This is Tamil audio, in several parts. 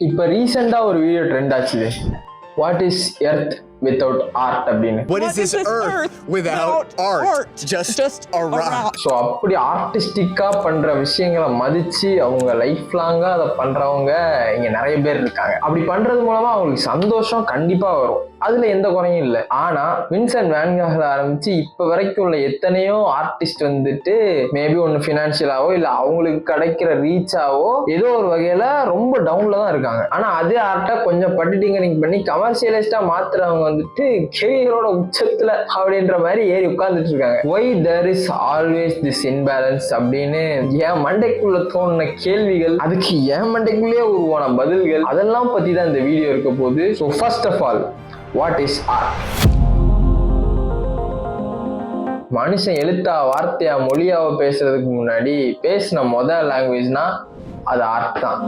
இப்ப ரீசெண்டா ஒரு வீடியோ ட்ரெண்ட் ஆச்சு. What is earth without art அப்படின்னு. What is this earth without art? Just a rock. So அப்படி ஆர்டிஸ்டிக்கா பண்ற விஷயங்களை மதிச்சு அவங்க லைஃப் லாங்கா அதை பண்றவங்க இங்க நிறைய பேர் இருக்காங்க. அப்படி பண்றது மூலமா அவங்களுக்கு சந்தோஷம் கண்டிப்பா வரும், அதுல எந்த குறையும் இல்லை. ஆனா வின்சென்ட் வேன் காக்ல ஆரம்பிச்சு இப்ப வரைக்கும் உள்ள எத்தனையோ ஆர்டிஸ்ட் வந்துட்டு மேபி ஒன்னு பினான்சியலாவோ இல்ல அவங்களுக்கு கிடைக்கிற ரீச்சாவோ ஏதோ ஒரு வகையில ரொம்ப டவுன்ல தான் இருக்காங்க. ஆனா அதே ஆர்ட்டை கொஞ்சம் பட்டிட்டிங்கரிங் பண்ணி கமர்ஷியலிஸ்டா மாத்துறவங்க வந்துட்டு கேரிகளோட உச்சத்துல அப்படின்ற மாதிரி ஏறி உட்கார்ந்துட்டு இருக்காங்க. Why there is always this imbalance அப்படின்னு என் மண்டைக்குள்ள தோணுன கேள்விகள், அதுக்கு என் மண்டைக்குள்ளேயே உருவான பதில்கள், அதெல்லாம் பத்தி தான் இந்த வீடியோ இருக்க போகுது. So first of all, what is art? மனுஷன் எழுத்தா வார்த்தையா மொழியாவோ பேசுறதுக்கு முன்னாடி பேசின முதல் லாங்குவேஜ்னா அது ஆர்ட் தான்.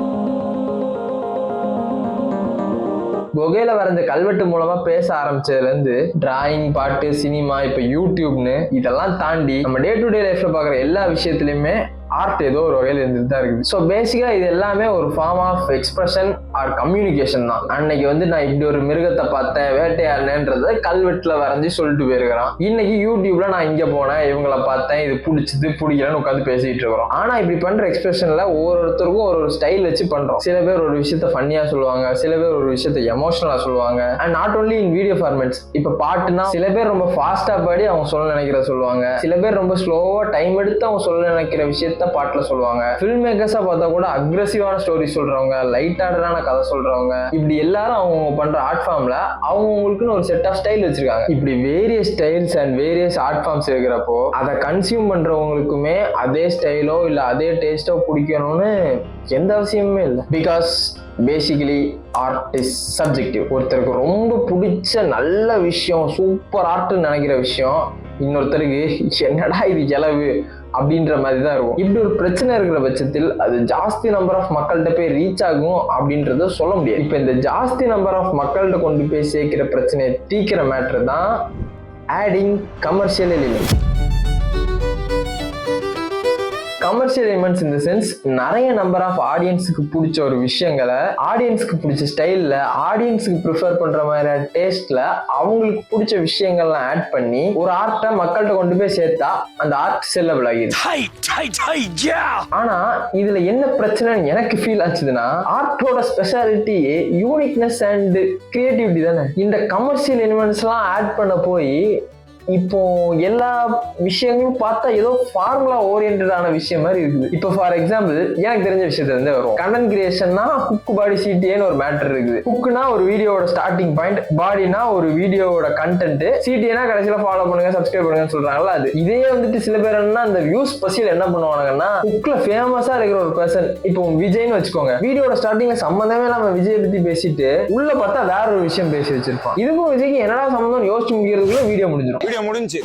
குகையில வரைஞ்ச கல்வெட்டு மூலமா பேச ஆரம்பிச்சதுல இருந்து டிராயிங், பாட்டு, சினிமா, இப்ப யூடியூப்னு இதெல்லாம் தாண்டி நம்ம டே டு டே லைஃப்ல பாக்குற எல்லா விஷயத்திலயுமே ஆர்ட் ஏதோ ஒரு வகையில் இருந்துட்டு தான் இருக்குது. ஸோ பேசிக்கா இது எல்லாமே ஒரு form of expression or communication தான். அன்னைக்கு வந்து நான் இப்படி ஒரு மிருகத்தை பார்த்தேன், வேட்டையாடினேன்றத கல்வெட்டுல வரைஞ்சி சொல்லிட்டு போயிருக்கிறான். இன்னைக்கு யூடியூப்ல நான் இங்க போனேன், இவங்களை பார்த்தேன், இது பிடிச்சது பிடிக்கலன்னு உட்காந்து பேசிட்டு இருக்கிறோம். ஆனா இப்படி பண்ற எக்ஸ்பிரஷன்ல ஒவ்வொருத்தருக்கும் ஒரு ஸ்டைல் வச்சு பண்றோம். சில பேர் ஒரு விஷயத்த ஃபன்னியா சொல்லுவாங்க, சில பேர் ஒரு விஷயத்த எமோஷனலா சொல்லுவாங்க. And not only in video formats. இப்ப பாட்டுனா சில பேர் ரொம்ப ஃபாஸ்டா பாடி அவங்க சொல்ல நினைக்கிறத சொல்லுவாங்க, சில பேர் ரொம்ப ஸ்லோவா டைம் எடுத்து அவங்க சொல்ல நினைக்கிற விஷயத்த பாட்டுல சொல்லுவாங்க. ஃபில்ம் மேக்கர்ஸா பார்த்தா கூட அக்ரெசிவான ஸ்டோரி சொல்றவங்க, லைட் ஆர்டரான கதை சொல்றவங்க, இப்படி எல்லாரும் அவங்க பண்ற ஆர்ட் ஃபார்ம்ல அவங்களுக்குன்னு ஒரு செட் ஆஃப் ஸ்டைல் வச்சிருக்காங்க. இப்படி various styles and various art forms இருக்கிறப்போ அதை கன்சியூம் பண்றவங்களுக்குமே அதே ஸ்டைலோ இல்ல அதே டேஸ்டோ பிடிக்கணும்னு எந்த அவசியமுமே இல்லை. Because basically art is subjective. ஒருத்தருக்கு ரொம்ப பிடிச்ச நல்ல விஷயம், சூப்பர் ஆர்ட்னு நினைக்கிற விஷயம் இன்னொருத்தருக்கு என்னடா இது செலவு அப்படின்ற மாதிரி தான் இருக்கும். இப்படி ஒரு பிரச்சனை இருக்கிற பட்சத்தில் அது ஜாஸ்தி நம்பர் ஆஃப் மக்கள்கிட்ட போய் ரீச் ஆகும் அப்படின்றத சொல்ல முடியாது. இப்போ இந்த ஜாஸ்தி நம்பர் ஆஃப் மக்கள்கிட்ட கொண்டு போய் சேர்க்கிற பிரச்சனையை தீக்கிற மேட்ரு தான் adding commercial element. Commercial elements in the sense நிறைய நம்பர் ஆஃப் ஆடியன்ஸுக்கு பிடிச்ச ஒரு விஷயங்களை ஆடியன்ஸுக்கு பிடிச்ச ஸ்டைல்ல ஆடியன்ஸுக்கு ப்ரிஃபர் பண்ற மாதிரி டேஸ்ட்ல அவங்களுக்கு பிடிச்ச விஷயங்கள்லாம் ஆட் பண்ணி ஒரு ஆர்ட்டை மக்கள்கிட்ட கொண்டு போய் சேர்த்தா அந்த ஆர்ட் செல்லபிள் ஆகிடுது. ஆனா இதுல என்ன பிரச்சனைன்னு எனக்கு ஃபீல் ஆச்சுதுன்னா, ஆர்ட்டோட ஸ்பெஷாலிட்டி யூனிக்னஸ் அண்ட் கிரியேட்டிவிட்டி தானே. இந்த கமர்ஷியல் எலிமெண்ட்ஸ் எல்லாம் ஆட் பண்ண போய் இப்போ எல்லா விஷயங்களும் பார்த்தா ஏதோ ஃபார்முலா ஓரியன்டான விஷயம் மாதிரி இருக்குது. இப்போ ஃபார் எக்ஸாம்பிள் எனக்கு தெரிஞ்ச விஷயத்துல இருந்து வரும். கண்டென்ட் கிரியேஷன்னா ஹுக், பாடி, சிடிஏன்னு ஒரு மேட்டர் இருக்குது. ஹுக்னா ஒரு வீடியோட ஸ்டார்டிங் பாயிண்ட், பாடினா ஒரு வீடியோட கண்டென்ட், சிடிஏனா கடைசியில ஃபாலோ பண்ணுங்க, சப்ஸ்கிரைப் பண்ணுங்க சொல்றாங்கல்ல. அது இதே வந்துட்டு சில பேர் அந்த வியூஸ் பசியில் என்ன பண்ணுவாங்கன்னா, ஹுக்ல ஃபேமஸா இருக்கிற ஒரு பர்சன், இப்போ விஜய்னு வச்சுக்கோங்க, வீடியோட ஸ்டார்டிங்ல சம்பந்தமே நம்ம விஜய் பத்தி பேசிட்டு உள்ள பார்த்தா வேற ஒரு விஷயம் பேசி வச்சிருப்பான். இதுக்கும் விஜய்க்கு என்னடா சம்பந்தம் யோசிச்சு முடிக்கிறதுக்குள்ள வீடியோ முடிஞ்சிடும்.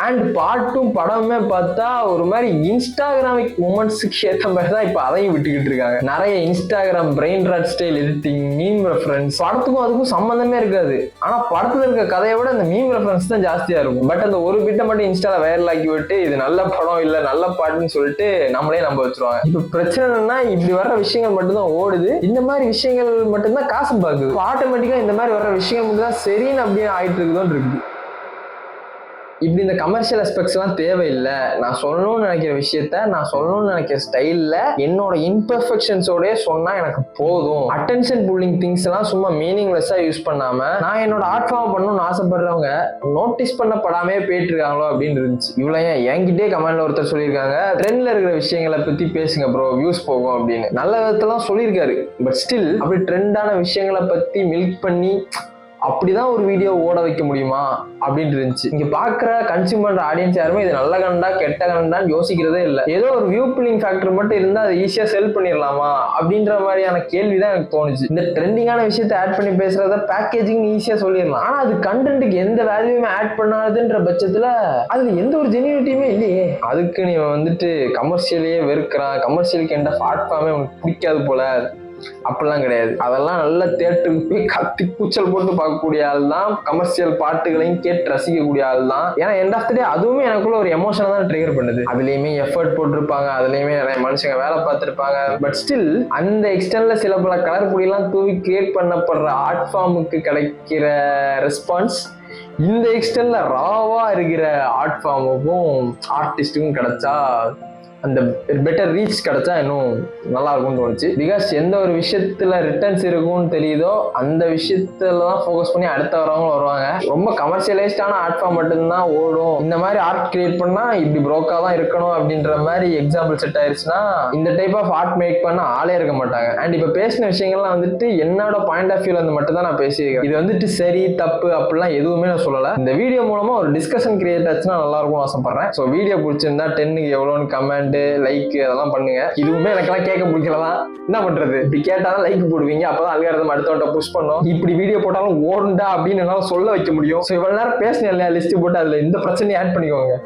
அண்ட் பாட்டும் படமே பார்த்தா ஒரு மாதிரி இன்ஸ்டாகிராமிக் மூமெண்ட்ஸுக்கு ஏற்ற மாதிரி தான் இப்போ அதையும் விட்டுக்கிட்டு இருக்காங்க. நிறைய Instagram brain rot style editing, meme reference, படத்துக்கும் அதுக்கும் சம்பந்தமே இருக்காது. ஆனா படத்துல இருக்க கதையை விட அந்த மீம் ரெஃபரன்ஸ் தான் ஜாஸ்தியா இருக்கும். பட் அந்த ஒரு பிட்டை மட்டும் இன்ஸ்டால வைரல் ஆக்கி விட்டு இது நல்ல படம் இல்ல நல்ல பாட்டுன்னு சொல்லிட்டு நம்மளே நம்ப வச்சிருவாங்க. இப்ப பிரச்சனைனா இப்படி வர்ற விஷயங்கள் மட்டும்தான் ஓடுது, இந்த மாதிரி விஷயங்கள் மட்டும்தான் காசு பார்க்குது. ஆட்டோமேட்டிக்கா இந்த மாதிரி வர்ற விஷயங்கள் மட்டும் தான் சரின்னு அப்படியே ஆயிட்டு இருக்குதோன்னு இருக்குது. இப்படி இந்த கமர்ஷியல் அஸ்பெக்ட்ஸ் எல்லாம் தேவையில்லை. நான் சொல்லணும்னு நினைக்கிற விஷயத்த நான் சொல்லணும்னு நினைக்கிற ஸ்டைல்ல என்னோட இம்பர்ஃபெக்ஷன்ஸோடய சொன்னா எனக்கு போதும். அட்டென்ஷன் புல்லிங் திங்ஸ் எல்லாம் சும்மா மீனிங்லெஸ்ஸா யூஸ் பண்ணாம நான் என்னோட ஆர்ட் ஃபார்ம் பண்ணணும்னு ஆசைப்படுறவங்க நோட்டீஸ் பண்ணப்படாமே போயிட்டு இருக்காங்களோ அப்படின்னு இருந்துச்சு. இவ்வளோ என்கிட்டே கமெண்ட்ல ஒருத்தர் சொல்லியிருக்காங்க, ட்ரெண்ட்ல இருக்கிற விஷயங்களை பத்தி பேசுங்க ப்ரோ, வியூஸ் போகும் அப்படின்னு. நல்ல விதத்தெல்லாம் சொல்லியிருக்காரு. பட் ஸ்டில் அப்படி ட்ரெண்டான விஷயங்களை பத்தி மில்க் பண்ணி அப்படிதான் ஒரு வீடியோ ஓட வைக்க முடியுமா அப்படின்னு இருந்துச்சு. இங்க பாக்குற கன்சியூம் பண்ற ஆடியன்ஸ் யாருமே இது நல்ல கண்டா கெட்ட கண்டான்னு யோசிக்கிறதே இல்லை. ஏதோ ஒரு வியூ புல்லிங் ஃபேக்டர் மட்டும் இருந்தா அதை ஈஸியா செல் பண்ணிடலாமா அப்படின்ற மாதிரியான கேள்விதான் எனக்கு தோணுச்சு. இந்த ட்ரெண்டிங்கான விஷயத்தை ஆட் பண்ணி பேசுறத பேக்கேஜிங் ஈஸியா சொல்லிடலாம். ஆனா அது கண்டென்ட்டுக்கு எந்த வேல்யூமே ஆட் பண்ணாதுன்ற பட்சத்துல அதுல எந்த ஒரு ஜெனியூனிட்டியுமே இல்லையே. அதுக்கு நீ வந்துட்டு கமர்ஷியலையே வெறுக்கிறான், கமர்ஷியலுக்கு எந்த ஆர்ட் ஃபார்மே உனக்கு பிடிக்காது போல அப்படிலாம் கிடையாது. அதெல்லாம் நல்ல தியேட்டருக்கு போய் கத்தி கூச்சல் போட்டு பார்க்கக்கூடிய ஆள் தான், கமர்ஷியல் பாட்டுகளையும் கேட்டு ரசிக்கக்கூடிய ஆள் தான். ஏன்னா எண்ட் ஆஃப் த டே அதுவுமே எனக்குள்ள ஒரு எமோஷனை தான் ட்ரிகர் பண்ணுது. அதுலயுமே எஃபர்ட் போட்டிருப்பாங்க, அதுலயுமே நிறைய மனுஷங்க வேலை பார்த்திருப்பாங்க. பட் ஸ்டில் அந்த எக்ஸ்டென்ட்ல சில பல கலர் பொடியெல்லாம் தூவி கிரியேட் பண்ணப்படுற ஆர்ட் ஃபார்முக்கு கிடைக்கிற ரெஸ்பான்ஸ் இந்த எக்ஸ்டென்ட்ல ராவா இருக்கிற ஆர்ட் ஃபார்முக்கும் ஆர்டிஸ்டுக்கும் கிடைச்சா, அந்த பெட்டர் ரீச் கிடைச்சா இன்னும் நல்லா இருக்கும்னு தோணுச்சு. பிகாஸ் எந்த ஒரு விஷயத்துல ரிட்டர்ன்ஸ் இருக்கும்னு தெரியுதோ அந்த விஷயத்துல தான் ஃபோக்கஸ் பண்ணி அடுத்த வரவங்க வருவாங்க. ரொம்ப கமர்ஷியலைஸ்டான ஆர்ட் ஃபார்ம் மட்டும்தான் ஓடும். இந்த மாதிரி ஆர்ட் கிரியேட் பண்ணா இப்படி ப்ரோக்கா தான் இருக்கணும் அப்படின்ற மாதிரி எக்ஸாம்பிள் செட் ஆயிருச்சுன்னா இந்த டைப் ஆஃப் ஆர்ட் மேக் பண்ண ஆளே இருக்க மாட்டாங்க. அண்ட் இப்ப பேசின விஷயங்கள்லாம் வந்துட்டு என்னோட பாயிண்ட் ஆஃப் வியூல இருந்து மட்டும் தான் நான் பேசியிருக்கேன். இது வந்துட்டு சரி தப்பு அப்படிலாம் எதுவுமே நான் சொல்லல. இந்த வீடியோ மூலமா ஒரு டிஸ்கஷன் கிரியேட் ஆச்சுன்னா நல்லா இருக்கும்னு ஆசைப்படுறேன். ஸோ வீடியோ பிடிச்சிருந்தா 10க்கு எவ்வளோன்னு கமெண்ட் லைக் அதெல்லாம் பண்ணுங்க. இதுவுமே எனக்கெல்லாம் கேட்க பிடிக்கலதான், என்ன பண்றது? இப்படி கேட்டாதான் லைக் போடுவீங்க, அப்பதான் அல்காரிதம் அடுத்தவட்ட புஷ் பண்ணும். இப்படி வீடியோ போட்டாலும் ஓடுண்டா அப்படின்னு என்னால சொல்ல வைக்க முடியும். ஸோ இவ்வளவு நேரம் பேசினேன் இல்லையா லிஸ்ட் போட்டு, அதுல இந்த பிரச்சனையை ஆட் பண்ணிக்கோங்க.